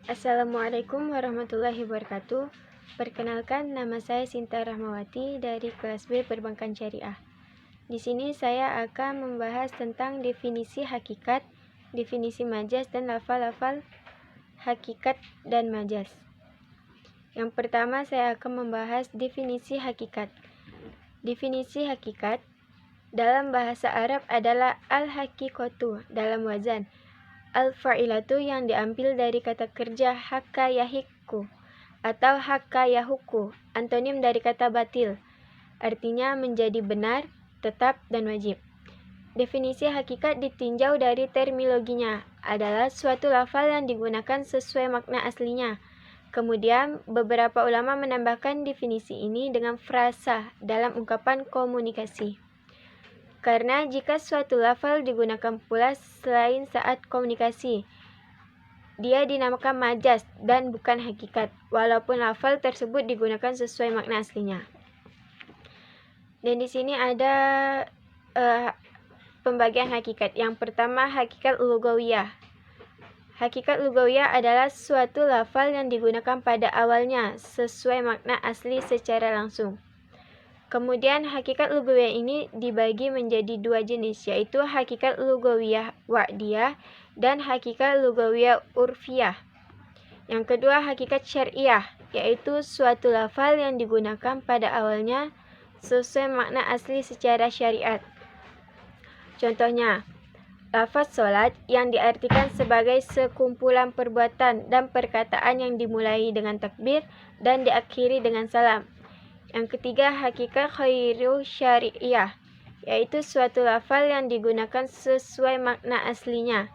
Assalamualaikum warahmatullahi wabarakatuh. Perkenalkan, nama saya Sinta Rahmawati dari kelas B Perbankan Syariah. Di sini saya akan membahas tentang definisi hakikat, definisi majas, dan lafal-lafal hakikat dan majas. Yang pertama, saya akan membahas definisi hakikat. Definisi hakikat dalam bahasa Arab adalah al-haqiqatu dalam wazan al-fa'ilatu yang diambil dari kata kerja hakka yahiku atau hakka yahuku, antonim dari kata batil, artinya menjadi benar, tetap, dan wajib. Definisi hakikat ditinjau dari terminologinya adalah suatu lafal yang digunakan sesuai makna aslinya. Kemudian, beberapa ulama menambahkan definisi ini dengan frasa dalam ungkapan komunikasi. Karena jika suatu lafal digunakan pula selain saat komunikasi, dia dinamakan majas dan bukan hakikat, walaupun lafal tersebut digunakan sesuai makna aslinya. Dan di sini ada pembagian hakikat. Yang pertama, hakikat lugawiyah. Hakikat lugawiyah adalah suatu lafal yang digunakan pada awalnya sesuai makna asli secara langsung. Kemudian hakikat lugawiyah ini dibagi menjadi dua jenis, yaitu hakikat lugawiyah wa'diyah dan hakikat lugawiyah urfiyah. Yang kedua, hakikat syariah, yaitu suatu lafal yang digunakan pada awalnya sesuai makna asli secara syariat. Contohnya, lafaz sholat yang diartikan sebagai sekumpulan perbuatan dan perkataan yang dimulai dengan takbir dan diakhiri dengan salam. Yang ketiga, hakikat khairu syari'iyah, yaitu suatu lafal yang digunakan sesuai makna aslinya,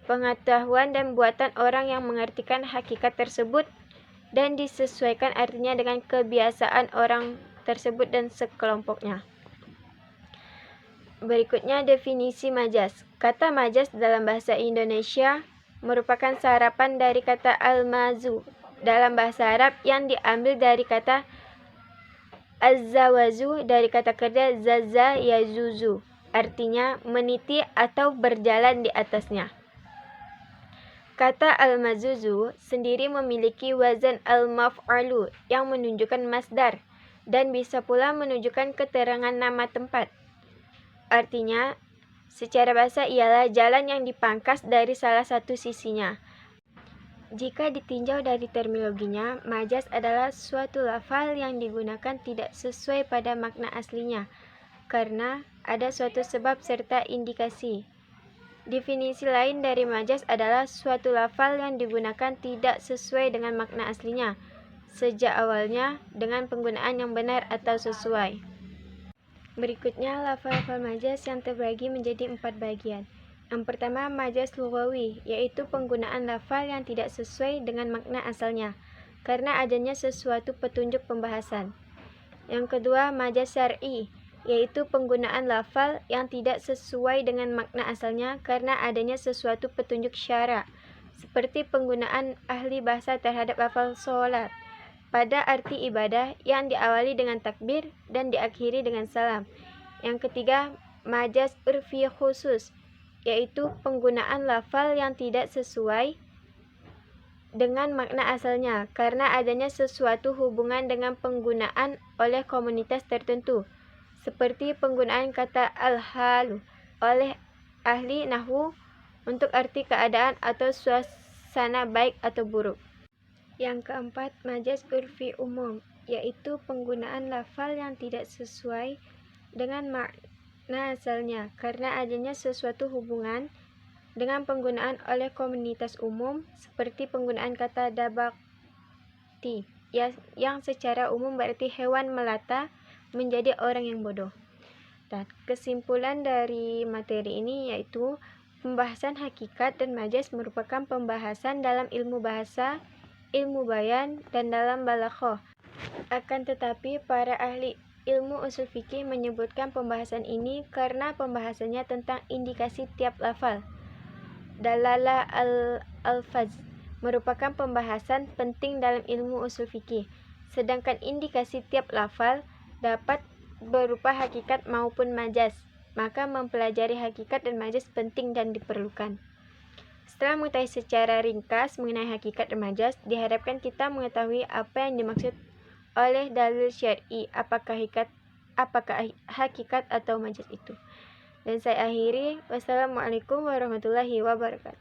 pengetahuan dan buatan orang yang mengartikan hakikat tersebut dan disesuaikan artinya dengan kebiasaan orang tersebut dan sekelompoknya. Berikutnya definisi majas. Kata majas dalam bahasa Indonesia merupakan sarapan dari kata al-mazu dalam bahasa Arab yang diambil dari kata az-zawazu dari kata kerja zaza yazuzu, artinya meniti atau berjalan di atasnya. Kata al-mazuzu sendiri memiliki wazan al-maf'alu yang menunjukkan masdar dan bisa pula menunjukkan keterangan nama tempat. Artinya, secara bahasa ialah jalan yang dipangkas dari salah satu sisinya. Jika ditinjau dari terminologinya, majas adalah suatu lafal yang digunakan tidak sesuai pada makna aslinya, karena ada suatu sebab serta indikasi. Definisi lain dari majas adalah suatu lafal yang digunakan tidak sesuai dengan makna aslinya, sejak awalnya dengan penggunaan yang benar atau sesuai. Berikutnya, lafal-lafal majas yang terbagi menjadi 4 bagian. Yang pertama, majas lughawi, yaitu penggunaan lafal yang tidak sesuai dengan makna asalnya, karena adanya sesuatu petunjuk pembahasan. Yang kedua, majas syar'i, yaitu penggunaan lafal yang tidak sesuai dengan makna asalnya, karena adanya sesuatu petunjuk syara, seperti penggunaan ahli bahasa terhadap lafal sholat pada arti ibadah yang diawali dengan takbir dan diakhiri dengan salam. Yang ketiga, majas urfi khusus, yaitu penggunaan lafal yang tidak sesuai dengan makna asalnya karena adanya sesuatu hubungan dengan penggunaan oleh komunitas tertentu, seperti penggunaan kata al-halu oleh ahli nahwu untuk arti keadaan atau suasana baik atau buruk. Yang keempat, majas urfi umum, yaitu penggunaan lafal yang tidak sesuai dengan makna asalnya karena adanya sesuatu hubungan dengan penggunaan oleh komunitas umum, seperti penggunaan kata dabakti yang secara umum berarti hewan melata menjadi orang yang bodoh. Dan kesimpulan dari materi ini yaitu pembahasan hakikat dan majas merupakan pembahasan dalam ilmu bahasa, ilmu bayan, dan dalam balaghah. Akan tetapi, para ahli ilmu usul fikih menyebutkan pembahasan ini karena pembahasannya tentang indikasi tiap lafal. Dalalah al-alfaz merupakan pembahasan penting dalam ilmu usul fikih, sedangkan indikasi tiap lafal dapat berupa hakikat maupun majas. Maka mempelajari hakikat dan majas penting dan diperlukan. Setelah mengetahui secara ringkas mengenai hakikat dan majaz, diharapkan kita mengetahui apa yang dimaksud oleh dalil syar'i, apakah hakikat atau majaz itu. Dan saya akhiri, wassalamualaikum warahmatullahi wabarakatuh.